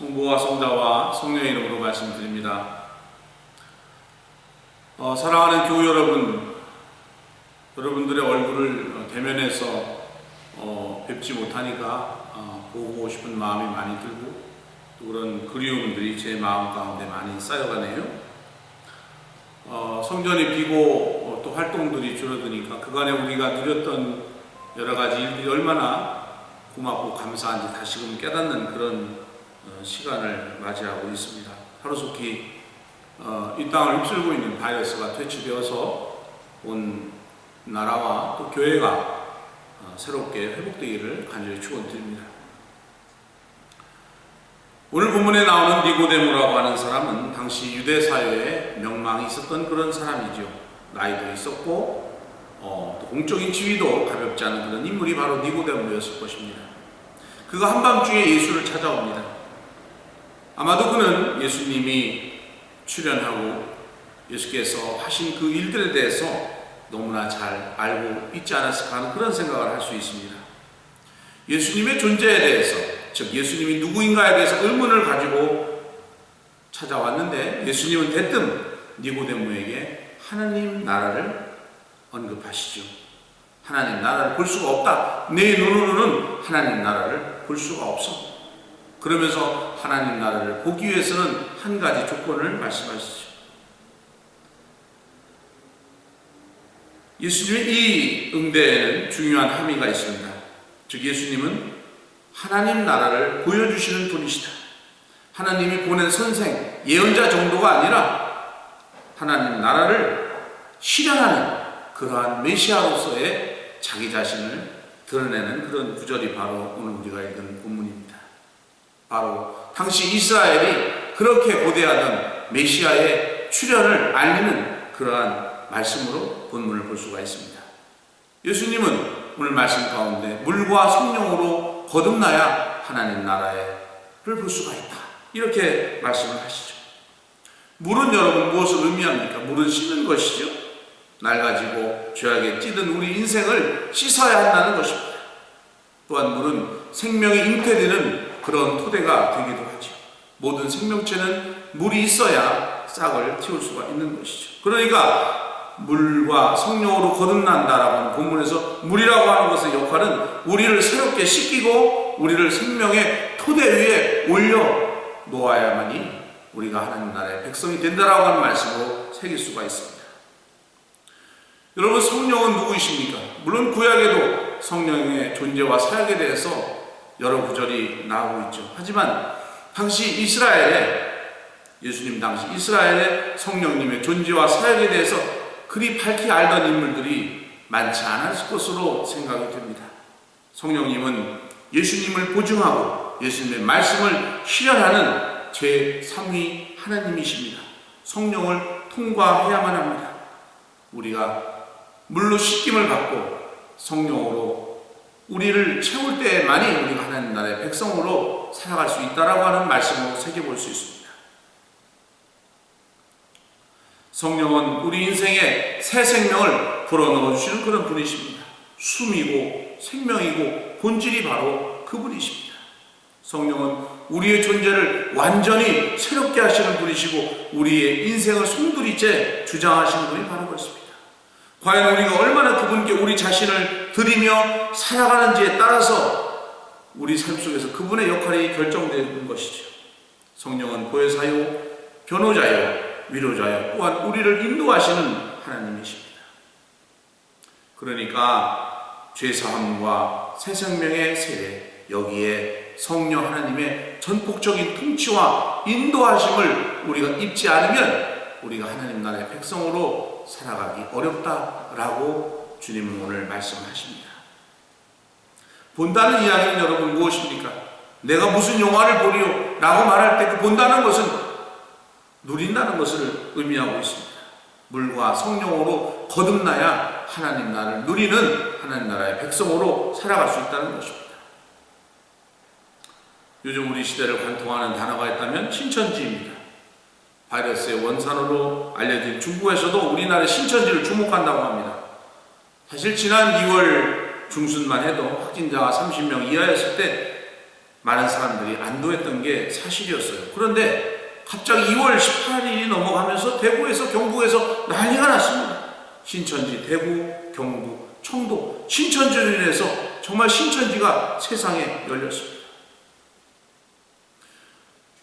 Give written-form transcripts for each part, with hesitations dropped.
성부와 성자와 성령의 이름으로 말씀드립니다. 사랑하는 교우 여러분, 여러분들의 얼굴을 대면해서 뵙지 못하니까 보고 싶은 마음이 많이 들고 또 그런 그리움들이 제 마음 가운데 많이 쌓여가네요. 성전이 비고 또 활동들이 줄어드니까 그간에 우리가 누렸던 여러 가지 일들이 얼마나 고맙고 감사한지 다시금 깨닫는 그런 시간을 맞이하고 있습니다. 하루속히 이 땅을 휩쓸고 있는 바이러스가 퇴치되어서 온 나라와 또 교회가 새롭게 회복되기를 간절히 축원드립니다. 오늘 본문에 나오는 니고데모라고 하는 사람은 당시 유대 사회에 명망이 있었던 그런 사람이죠. 나이도 있었고 또 공적인 지위도 가볍지 않은 그런 인물이 바로 니고데모였을 것입니다. 그가 한밤중에 예수를 찾아옵니다. 아마도 그는 예수님이 출현하고 예수께서 하신 그 일들에 대해서 너무나 잘 알고 있지 않았을까 하는 그런 생각을 할 수 있습니다. 예수님의 존재에 대해서, 즉 예수님이 누구인가에 대해서 의문을 가지고 찾아왔는데 예수님은 대뜸 니고데모에게 하나님 나라를 언급하시죠. 하나님 나라를 볼 수가 없다. 내 눈으로는 하나님 나라를 볼 수가 없어. 그러면서 하나님 나라를 보기 위해서는 한 가지 조건을 말씀하시죠. 예수님의 이 응대에는 중요한 함의가 있습니다. 즉 예수님은 하나님 나라를 보여주시는 분이시다. 하나님이 보낸 선생, 예언자 정도가 아니라 하나님 나라를 실현하는 그러한 메시아로서의 자기 자신을 드러내는 그런 구절이 바로 오늘 우리가 읽은 본문입니다. 바로 당시 이스라엘이 그렇게 고대하던 메시아의 출현을 알리는 그러한 말씀으로 본문을 볼 수가 있습니다. 예수님은 오늘 말씀 가운데 물과 성령으로 거듭나야 하나님 나라를 볼 수가 있다. 이렇게 말씀을 하시죠. 물은 여러분 무엇을 의미합니까? 물은 씻는 것이죠. 낡아지고 죄악에 찌든 우리 인생을 씻어야 한다는 것입니다. 또한 물은 생명이 잉태되는 그런 토대가 되기도 하죠. 모든 생명체는 물이 있어야 싹을 틔울 수가 있는 것이죠. 그러니까 물과 성령으로 거듭난다라고 하는 본문에서 물이라고 하는 것의 역할은 우리를 새롭게 씻기고 우리를 생명의 토대 위에 올려 놓아야만이 우리가 하나님 나라의 백성이 된다라고 하는 말씀으로 새길 수가 있습니다. 여러분, 성령은 누구이십니까? 물론 구약에도 성령의 존재와 사역에 대해서 여러 구절이 나오고 있죠. 하지만 당시 이스라엘에, 예수님 당시 이스라엘의 성령님의 존재와 사역에 대해서 그리 밝히 알던 인물들이 많지 않았을 것으로 생각이 됩니다. 성령님은 예수님을 보증하고 예수님의 말씀을 실현하는 제3위 하나님이십니다. 성령을 통과해야만 합니다. 우리가 물로 씻김을 받고 성령으로 우리를 채울 때만이 우리가 하나님 나라의 백성으로 살아갈 수 있다라고 하는 말씀으로 새겨볼 수 있습니다. 성령은 우리 인생에 새 생명을 불어넣어주시는 그런 분이십니다. 숨이고 생명이고 본질이 바로 그분이십니다. 성령은 우리의 존재를 완전히 새롭게 하시는 분이시고 우리의 인생을 송두리째 주장하시는 분이 바로 그렇습니다. 과연 우리가 얼마나 그분께 우리 자신을 드리며 살아가는지에 따라서 우리 삶 속에서 그분의 역할이 결정되는 것이죠. 성령은 보혜사요, 변호자요, 위로자요, 또한 우리를 인도하시는 하나님이십니다. 그러니까 죄사함과 새 생명의 세례, 여기에 성령 하나님의 전폭적인 통치와 인도하심을 우리가 입지 않으면 우리가 하나님 나라의 백성으로 살아가기 어렵다라고 주님은 오늘 말씀하십니다. 본다는 이야기는 여러분 무엇입니까? 내가 무슨 영화를 보리요? 라고 말할 때 그 본다는 것은 누린다는 것을 의미하고 있습니다. 물과 성령으로 거듭나야 하나님 나라를 누리는 하나님 나라의 백성으로 살아갈 수 있다는 것입니다. 요즘 우리 시대를 관통하는 단어가 있다면 신천지입니다. 바이러스의 원산으로 알려진 중국에서도 우리나라의 신천지를 주목한다고 합니다. 사실 지난 2월 중순만 해도 확진자가 30명 이하였을 때 많은 사람들이 안도했던 게 사실이었어요. 그런데 갑자기 2월 18일이 넘어가면서 대구에서 경북에서 난리가 났습니다. 신천지, 대구, 경북, 청도, 신천지로 인해서 정말 신천지가 세상에 열렸습니다.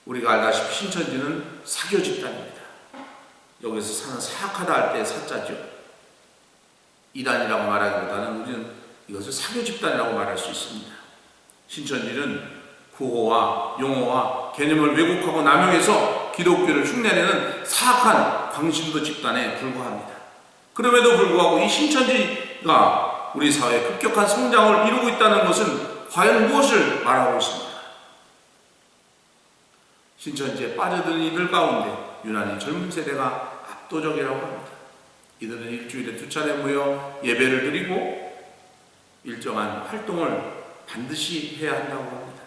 우리가 알다시피 신천지는 사교 집단입니다. 여기서 사는 사악하다 할 때 사자죠. 이단이라고 말하기보다는 우리는 이것을 사교 집단이라고 말할 수 있습니다. 신천지는 구호와 용어와 개념을 왜곡하고 남용해서 기독교를 흉내내는 사악한 광신도 집단에 불과합니다. 그럼에도 불구하고 이 신천지가 우리 사회에 급격한 성장을 이루고 있다는 것은 과연 무엇을 말하고 있습니까? 신천지에 빠져든 이들 가운데 유난히 젊은 세대가 압도적이라고 합니다. 이들은 일주일에 2차례 모여 예배를 드리고 일정한 활동을 반드시 해야 한다고 합니다.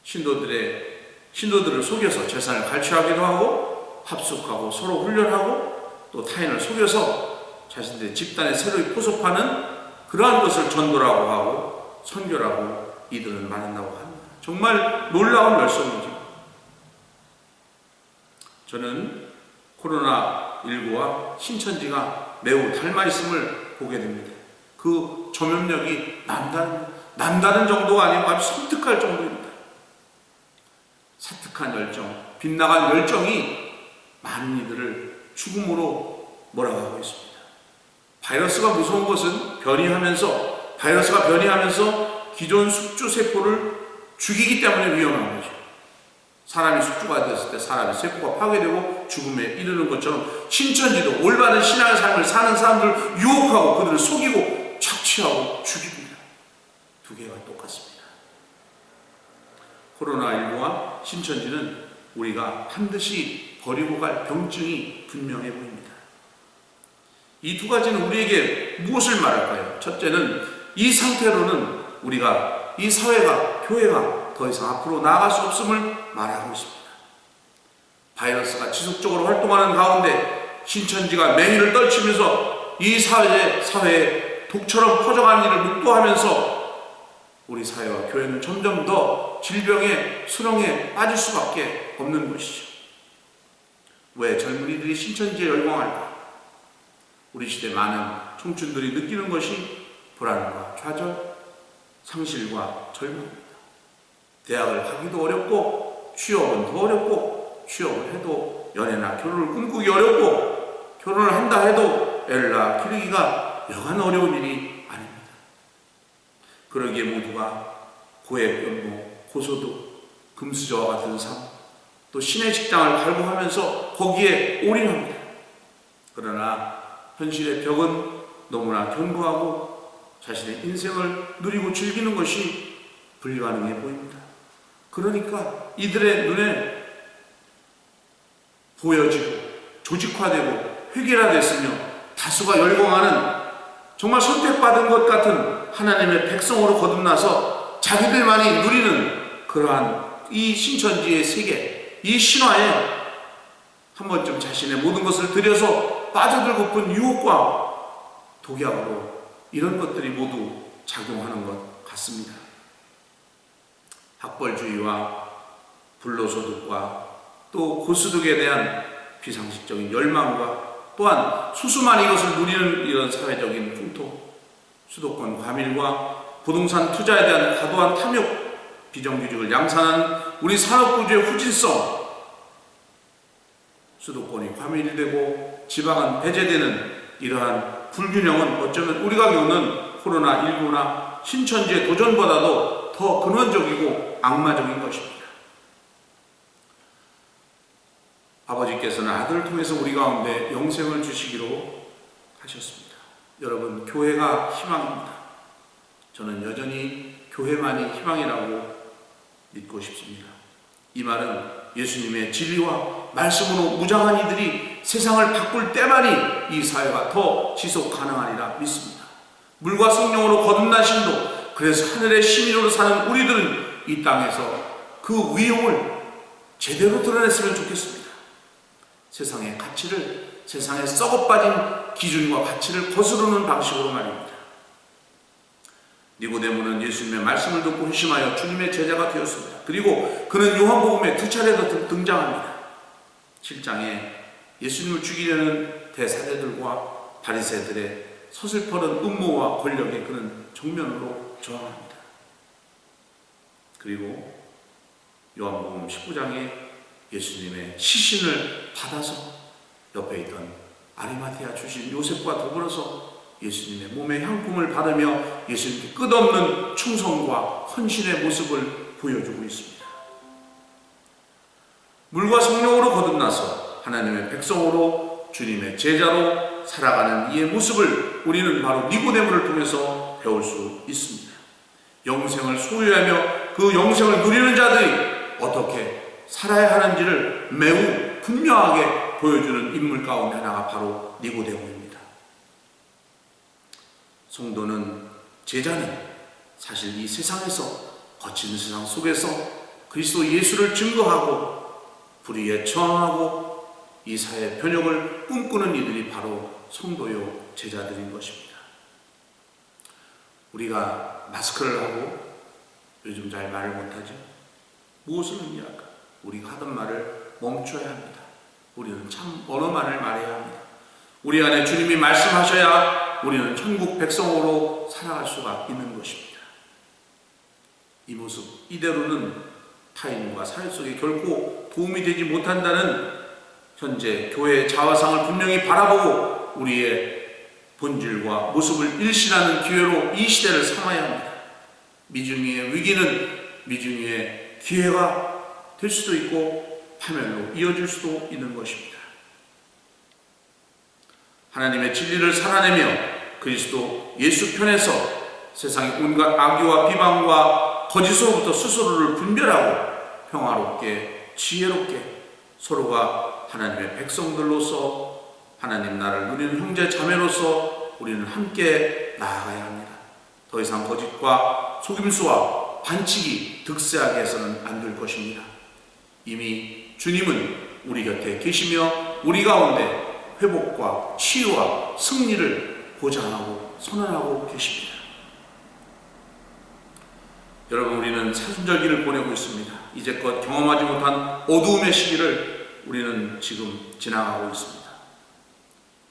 신도들을 속여서 재산을 갈취하기도 하고 합숙하고 서로 훈련하고 또 타인을 속여서 자신들의 집단에 새로이 포섭하는 그러한 것을 전도라고 하고 선교라고 이들은 말한다고 합니다. 정말 놀라운 열성이죠. 저는 코로나19와 신천지가 매우 닮아있음을 보게 됩니다. 그 조명력이 남다른 정도가 아니고 아주 섬뜩할 정도입니다. 사특한 열정, 빗나간 열정이 많은 이들을 죽음으로 몰아가고 있습니다. 바이러스가 무서운 것은 바이러스가 변이하면서 기존 숙주 세포를 죽이기 때문에 위험한 거죠. 사람이 숙주가 되었을 때 사람의 세포가 파괴되고 죽음에 이르는 것처럼 신천지도 올바른 신앙의 삶을 사는 사람들을 유혹하고 그들을 속이고 착취하고 죽입니다. 두 개가 똑같습니다. 코로나19와 신천지는 우리가 반드시 버리고 갈 병증이 분명해 보입니다. 이 두 가지는 우리에게 무엇을 말할까요? 첫째는 이 상태로는 우리가 이 사회가, 교회가 더 이상 앞으로 나아갈 수 없음을 말하고 있습니다. 바이러스가 지속적으로 활동하는 가운데 신천지가 맹위를 떨치면서 이 사회에 독처럼 퍼져가는 일을 묵도하면서 우리 사회와 교회는 점점 더 질병의 수렁에 빠질 수밖에 없는 것이죠. 왜 젊은이들이 신천지에 열광할까? 우리 시대 많은 청춘들이 느끼는 것이 불안과 좌절, 상실과 절망입니다. 대학을 가기도 어렵고 취업은 더 어렵고 취업을 해도 연애나 결혼을 꿈꾸기 어렵고 결혼을 한다 해도 애를 낳아 기르기가 여간 어려운 일이 아닙니다. 그러기에 모두가 고액연봉, 고소득, 금수저와 같은 삶, 또 신의 직장을 갈구하면서 거기에 올인합니다. 그러나 현실의 벽은 너무나 견고하고 자신의 인생을 누리고 즐기는 것이 불가능해 보입니다. 그러니까 이들의 눈에 보여지고 조직화되고 획일화됐으며 다수가 열광하는 정말 선택받은 것 같은 하나님의 백성으로 거듭나서 자기들만이 누리는 그러한 이 신천지의 세계, 이 신화에 한 번쯤 자신의 모든 것을 들여서 빠져들고픈 유혹과 독약으로 이런 것들이 모두 작용하는 것 같습니다. 학벌주의와 불로소득과 또 고소득에 대한 비상식적인 열망과 또한 수수만 이것을 누리는 이런 사회적인 풍토, 수도권 과밀과 부동산 투자에 대한 과도한 탐욕, 비정규직을 양산하는 우리 산업구조의 후진성, 수도권이 과밀되고 지방은 배제되는 이러한 불균형은 어쩌면 우리가 겪는 코로나19나 신천지의 도전보다도 더 근원적이고 악마적인 것입니다. 아버지께서는 아들을 통해서 우리 가운데 영생을 주시기로 하셨습니다. 여러분, 교회가 희망입니다. 저는 여전히 교회만이 희망이라고 믿고 싶습니다. 이 말은 예수님의 진리와 말씀으로 무장한 이들이 세상을 바꿀 때만이 이 사회가 더 지속 가능하리라 믿습니다. 물과 성령으로 거듭난 신도, 그래서 하늘의 시민으로 사는 우리들은 이 땅에서 그 위용을 제대로 드러냈으면 좋겠습니다. 세상의 가치를, 세상에 썩어빠진 기준과 가치를 거스르는 방식으로 말입니다. 니고데모는 예수님의 말씀을 듣고 회심하여 주님의 제자가 되었습니다. 그리고 그는 요한복음에 두 차례 더 등장합니다. 7장에 예수님을 죽이려는 대사제들과 바리새들의 서슬퍼런 음모와 권력에 그는 정면으로 저항합니다. 그리고 요한복음 19장에 예수님의 시신을 받아서 옆에 있던 아리마테아 출신 요셉과 더불어서 예수님의 몸에 향품을 바르며 예수님께 끝없는 충성과 헌신의 모습을 보여주고 있습니다. 물과 성령으로 거듭나서 하나님의 백성으로 주님의 제자로 살아가는 이의 모습을 우리는 바로 니고데모를 통해서 배울 수 있습니다. 영생을 소유하며 그 영생을 누리는 자들이 어떻게 살아야 하는지를 매우 분명하게 보여주는 인물 가운데 하나가 바로 니고데모입니다. 성도는, 제자는 사실 이 세상에서, 거친 세상 속에서 그리스도 예수를 증거하고 불의에 저항하고 이 사회 변혁을 꿈꾸는 이들이 바로 성도요 제자들인 것입니다. 우리가 마스크를 하고 요즘 잘 말을 못하죠. 무엇을 의미할까? 우리가 하던 말을 멈춰야 합니다. 우리는 참 언어만을 말해야 합니다. 우리 안에 주님이 말씀하셔야 우리는 천국 백성으로 살아갈 수가 있는 것입니다. 이 모습 이대로는 타인과 사회 속에 결코 도움이 되지 못한다는 현재 교회의 자화상을 분명히 바라보고 우리의 본질과 모습을 일신하는 기회로 이 시대를 삼아야 합니다. 미중의 위기는 미중의 기회가 될 수도 있고 파멸로 이어질 수도 있는 것입니다. 하나님의 진리를 살아내며 그리스도 예수 편에서 세상의 온갖 악의와 비방과 거짓으로부터 스스로를 분별하고 평화롭게 지혜롭게 서로가 하나님의 백성들로서 하나님 나라를 누리는 형제 자매로서 우리는 함께 나아가야 합니다. 더 이상 거짓과 속임수와 반칙이 득세하게 해서는 안 될 것입니다. 이미 주님은 우리 곁에 계시며 우리 가운데 회복과 치유와 승리를 보장하고 선언하고 계십니다. 여러분, 우리는 사순절기를 보내고 있습니다. 이제껏 경험하지 못한 어두움의 시기를 우리는 지금 지나가고 있습니다.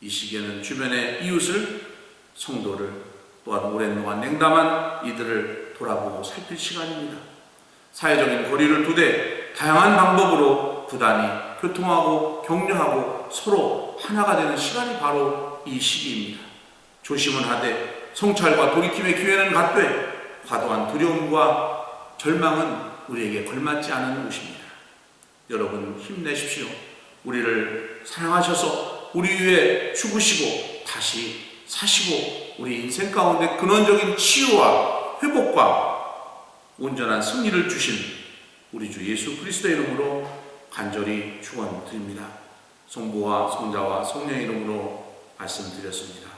이 시기에는 주변의 이웃을, 성도를, 또한 오랜 동안 냉담한 이들을 돌아보고 살필 시간입니다. 사회적인 거리를 두되 다양한 방법으로 부단히 교통하고 격려하고 서로 하나가 되는 시간이 바로 이 시기입니다. 조심은 하되 성찰과 돌이킴의 기회는 갖되 과도한 두려움과 절망은 우리에게 걸맞지 않은 것입니다. 여러분, 힘내십시오. 우리를 사랑하셔서 우리 위해 죽으시고 다시 사시고 우리 인생 가운데 근원적인 치유와 회복과 온전한 승리를 주신 우리 주 예수 그리스도의 이름으로 간절히 축원드립니다. 성부와 성자와 성령의 이름으로 말씀드렸습니다.